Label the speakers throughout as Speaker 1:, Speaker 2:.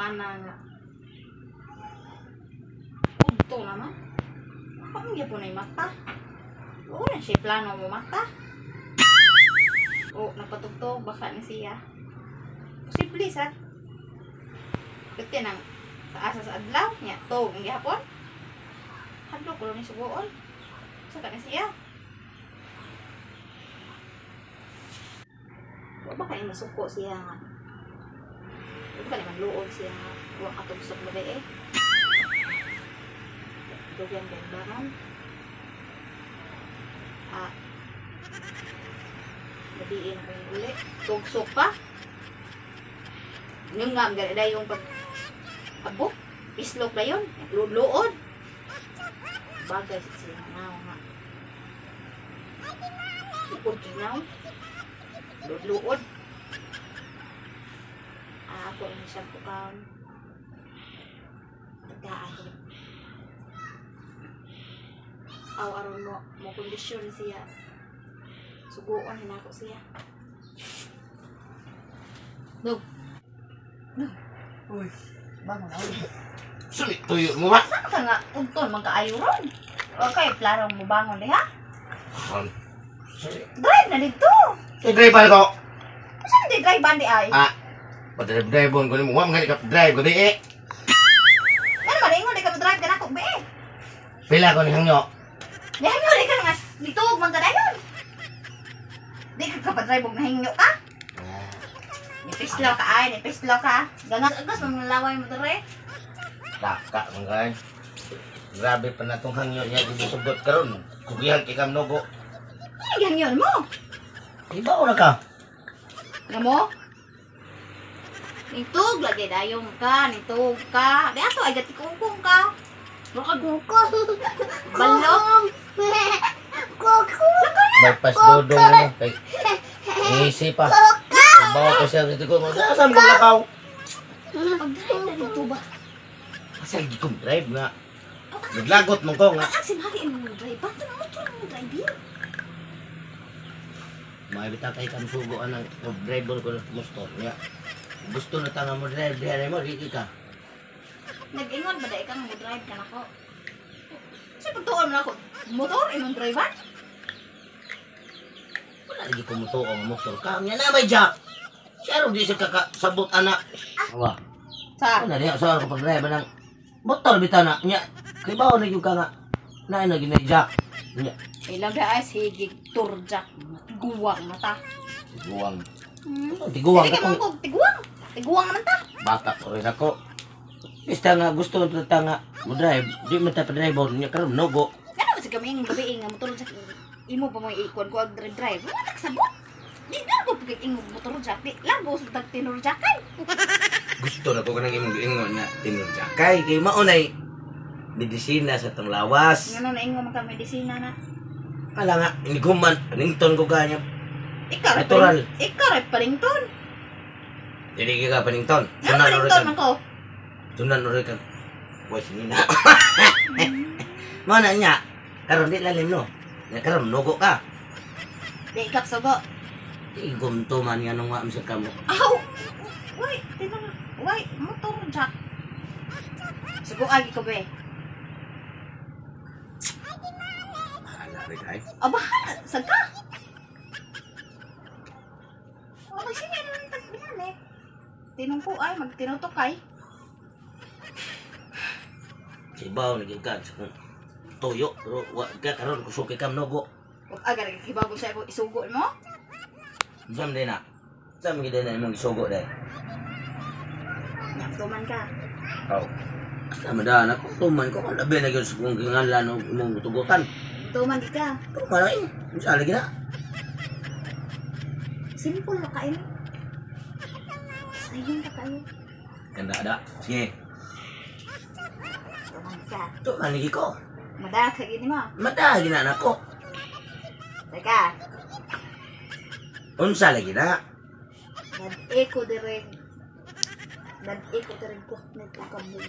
Speaker 1: ana nga. Ugto naman. Pamilya po na yung mata. Oo na siya plano mo mata. O, napatugtog, baka na siya. Posible sa. Kasi nang taasa sa adlaw niya. Tog, ang gihapon. Hadlo ko lang yung sugoon. So, ka na siya. Baka yung masuko siya nga. Baka naman luod siya nga. Huwag katugsok mo ba eh. Dugyan gandaran. Madiin ako yung uli. Tugsok pa. Yung nga, ganda yung pag-abok. Islok na yun. Luod. Bagay siya nga nga. Luod kinaw. Luod. Ako yung siyang pukaw. Pagkaan. Aron mo kondisyon siya. Suguon na ako siya. Dog.
Speaker 2: Uy, bangon na ulit.
Speaker 3: Sulit tuyo mo ba?
Speaker 1: Saan ka nga? Unton, magkaayo ron. Huwag kayo, planong mo bangon ha? Drive na dito.
Speaker 3: Driver ko.
Speaker 1: Saan di drive bandi ay?
Speaker 3: Padrive ko ni mo. Huwag nga ka drive ko di eh.
Speaker 1: Ano man, ingon di ka drive ka na kung be.
Speaker 3: Pila ko ni hangyo.
Speaker 1: Di hangyo, di ka nga dito, magkadayon. Di ka kapadrive og nahingyo ka. Nipislaw ka ay, nipislaw ka. Gangas agos, mamlalaway mo dire.
Speaker 3: Taka mga grabe pa na itong hangyo niya. Hindi sugot karon. Kugihan kikam nogo.
Speaker 1: Ano yung hangyo mo?
Speaker 3: Iba na ka.
Speaker 1: Ano mo? Nitug, lagi dayong ka, nitug ka. Di ato, ay gati kungkung ka. Kukong. Balong.
Speaker 3: May pasdodo mo. Kay ngisi pa. Bawa ko siya dito ko. Saan mo lakaw?
Speaker 1: Pag-drive na dito ba?
Speaker 3: Kasi hindi kong drive nga. Naglagot mo ko nga.
Speaker 1: Kasi mali mo drive. Bato na mo ito mo drive yun.
Speaker 3: Makibita kay kang sugoan ng driver ko na gusto niya. Gusto na tanga mo drive. Diyan mo, riki ka.
Speaker 1: Nag-ingon ba dahil kang mo drive ka na ko? Kasi pagtuon mo na ako, motor, imong driver?
Speaker 3: Wala lagi kumuto ang motor ka. Nga na may jack. Siya rin di siya kakasabot anak. Awa.
Speaker 1: Sa?
Speaker 3: Ano niya, sa ako pag-drive ng motor bita na. Nya, kay bawa na yung ka nga. Na ginay jack. Nya.
Speaker 1: Ilang ba ay sigig turjak. Tiguwang mata.
Speaker 3: Tiguang.
Speaker 1: Tiguwang
Speaker 3: Tiguang
Speaker 1: ka
Speaker 3: ka kung
Speaker 1: kong tiguwang. Tiguwang naman ta.
Speaker 3: bata ko rin ako. Basta nga gusto nito nga mo drive. Di man ta pa-drive niya karon nogo.
Speaker 1: Ano kasi kami yung gabi nga motor jak. Imo pa mo ikon ko ag drive. Wala nagsabot. Di na ko pagit imo motor jak. Di labo sa tag tinor jakay.
Speaker 3: Gusto na ko kanang imong giingon nga tinurjakay kay maunay medisina sa tong lawas.
Speaker 1: Ngano na ingo man ka medisina na.
Speaker 3: Ala nga iniguman panington ko kanya.
Speaker 1: Ikaw
Speaker 3: Natural.
Speaker 1: Ikaw ay palington.
Speaker 3: Dili ka panington.
Speaker 1: Ano palington man ko?
Speaker 3: Tunan uri kan. Wes ni na. Mana nya? Karon di lalim no. Nya karon nogo ka.
Speaker 1: Di ikap sugo.
Speaker 3: Igom to man nga nung wa sa kamo.
Speaker 1: Aw! Wait, tinang... Wait, motor jack. Sugo agi ko be.
Speaker 3: Ala rin ay.
Speaker 1: Aba, saan ka? O, sige, ano nang tagbihan eh. Tinong ko ay, magtinutok ay.
Speaker 3: Sibaw naging ka. Toyo. Pero wa ka karon kusuki kam nogo.
Speaker 1: Huwag aga, nagkikibago siya kung isugo mo.
Speaker 3: Jam din na. Jam gid na imong isugo dai.
Speaker 1: Tuman ka.
Speaker 3: Oh. Sama dah anak ko tuman ko labi na gyud sa kung ginganlan og imong tugutan.
Speaker 1: Tuman ka.
Speaker 3: Tuman ay. Bisa lagi na.
Speaker 1: Simple na kain. Sayang ka kain.
Speaker 3: Ganda ada. Sige.
Speaker 1: Tuman ka.
Speaker 3: Tuman lagi ko.
Speaker 1: Madaka ka gini mo.
Speaker 3: Mata gina anak ko.
Speaker 1: Teka.
Speaker 3: Unsa lagi na?
Speaker 1: Nag-eco direct. Nag-eco direct ko. Nagkakabog.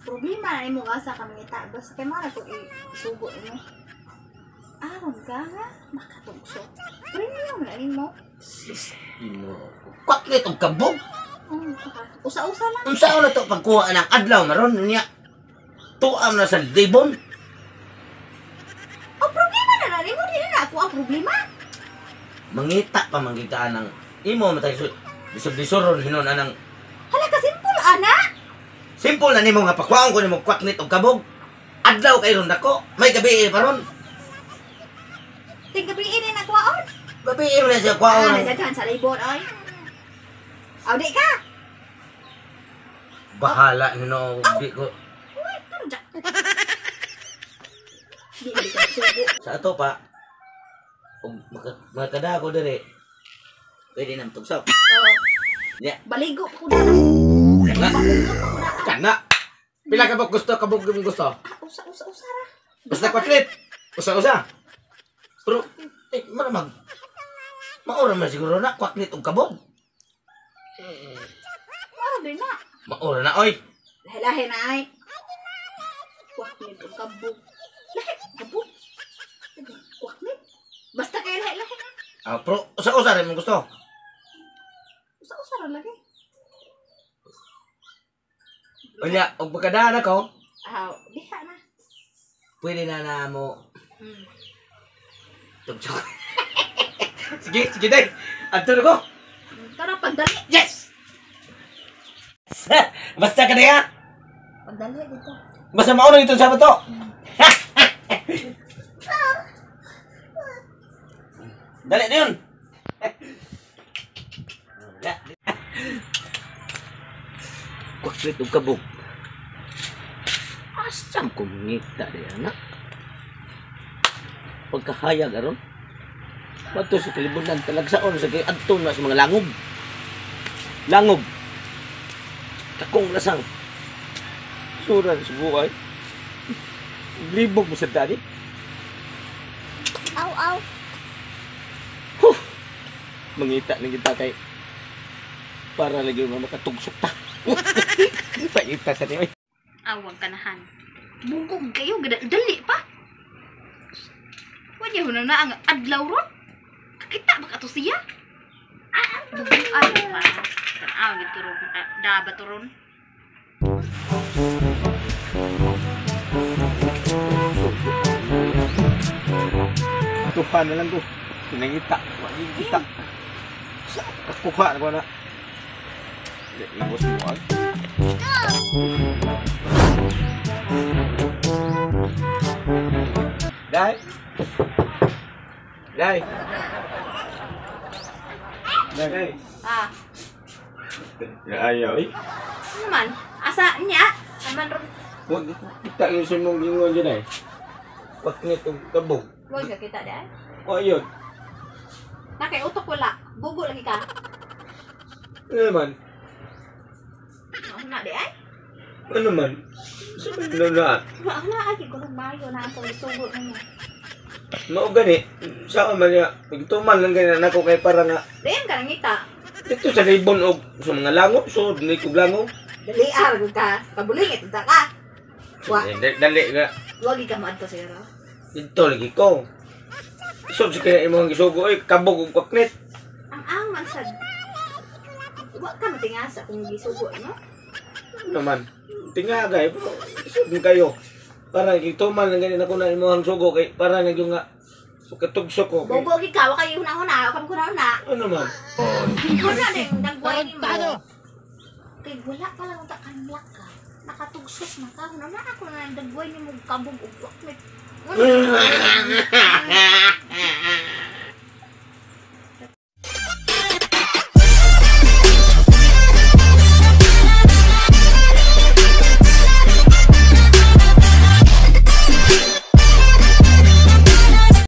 Speaker 1: Problema na mo asa kami ita. Basta kay mga ko isugo mo. Aron ka nga. Makatugso. Premium na mo.
Speaker 3: Sis. Ino. Kwat nitong kabog.
Speaker 1: Usa-usa lang.
Speaker 3: Unsa na to pagkuha ng adlaw maron niya. Tuam na sa libon.
Speaker 1: Ang problema na nimo di na ako ang problema.
Speaker 3: Mangita pa mangitaan ng imo matay disub-disuron hinon anang
Speaker 1: Hala ka simple ana.
Speaker 3: simple na nimo nga pakwaon ko nimo kwaknit og kabog. Adlaw kay ron nako. May gabi paron.
Speaker 1: Ting gabi ini na kuwaon.
Speaker 3: Gabi mo na siya
Speaker 1: Ah,
Speaker 3: kwaon.
Speaker 1: nagdaghan sa libon ay. Aw di ka.
Speaker 3: Bahala nino di ko
Speaker 1: Uy, tarja. Di ba ka sugo.
Speaker 3: sa ato pa. Og makada ko dire. Pwede nang tugsaw.
Speaker 1: Oh,
Speaker 3: Ya,
Speaker 1: baligo pa ko na.
Speaker 3: kana.
Speaker 1: Baligo pa ko na.
Speaker 3: Kana. Pila ka ba gusto kabog mo gusto?
Speaker 1: Ah, usa ra.
Speaker 3: Basta kwaknit. Usa-usa. Pero maramag. Maura man siguro na kwaknit og kabog.
Speaker 1: Maro din na.
Speaker 3: Maura na oy.
Speaker 1: Lahi-lahi na ay. Kwaknit o kabog. Lahi, kabog. Kwaknit. Basta kayo lahi-lahi na.
Speaker 3: Ah, pero usa-usa rin mo gusto.
Speaker 1: Usa-usa ra lagi.
Speaker 3: Unya, og pagkadaan ako,
Speaker 1: Ah, diha na.
Speaker 3: pwede na mo
Speaker 1: Hmm.
Speaker 3: tugtog. Sige day. Adto na ko.
Speaker 1: Tara, pagdali.
Speaker 3: Yes. Basta ka na ya.
Speaker 1: Pagdali dito.
Speaker 3: Basta mauna ito sa to. Dali na yun. Kwaksit og kabog. Asam kong ngita di anak. Pagkahayag aron. Bato sa kalibunan talagsaon sa kay adto na sa mga langob. Langob. Takong lasang. Suran sa buhay. Libog mo sa dali.
Speaker 1: Aw.
Speaker 3: Huh! Mangita na kita kay para lagi mo makatugsok ta. Paita sa niyo.
Speaker 1: Awang kanahan. Bungkog kayo, dali pa. Wanya mo na ang adlaw ron. Kakita ba ka to siya? Bungkog ay pa. Tanaw gitu ron. Daba to ron.
Speaker 3: Tuhan na lang ko. Pinangita. Wali kita. Kuha na ko na. Ibos mo ay. Dai. Dai. Dai.
Speaker 1: Ah,
Speaker 3: Ayaw eh.
Speaker 1: naman. Asa niya? Naman ron.
Speaker 3: Huwag kita yung sunong gingon dyan eh. Paknit ang kabog.
Speaker 1: Huwag ka kita dahil.
Speaker 3: O yun.
Speaker 1: Nakay utok wala. Bugo lagi ka.
Speaker 3: Ano naman?
Speaker 1: Ako na di ay.
Speaker 3: Ano naman? Sabi na na.
Speaker 1: Ako na ay. Kung mayo na ang pagsugot niya.
Speaker 3: Mao gani. Saan man niya. Pagtuman lang ganyan ako kay para nga.
Speaker 1: Diyan ka nangita.
Speaker 3: Dito sa libon o sa mga langob. So, dinay kong langob.
Speaker 1: Dali arag ka. Pabulingit ka ka. Wa.
Speaker 3: Dali nga.
Speaker 1: Huwag ka maadto siguro.
Speaker 3: Dito lagi ko. So, sa kaya imong gisugo ay kabog og paknit.
Speaker 1: Ang man sad. Wa ka matingasa kung gisugo no?
Speaker 3: Ano naman? Tingagay. Isod kayo. Para gituman lang ganyan ako na imong sugo kay para nagyo nga katugso ko. Kay,
Speaker 1: Bobo ka wa kayo una-una, wa ka una-una.
Speaker 3: ano naman?
Speaker 1: Wala din dagway ni mo. Kay wala pa lang ta kanlak ka. Nakatugsok na ka. Una na ako na dagway ni mo kabog og kwakmet.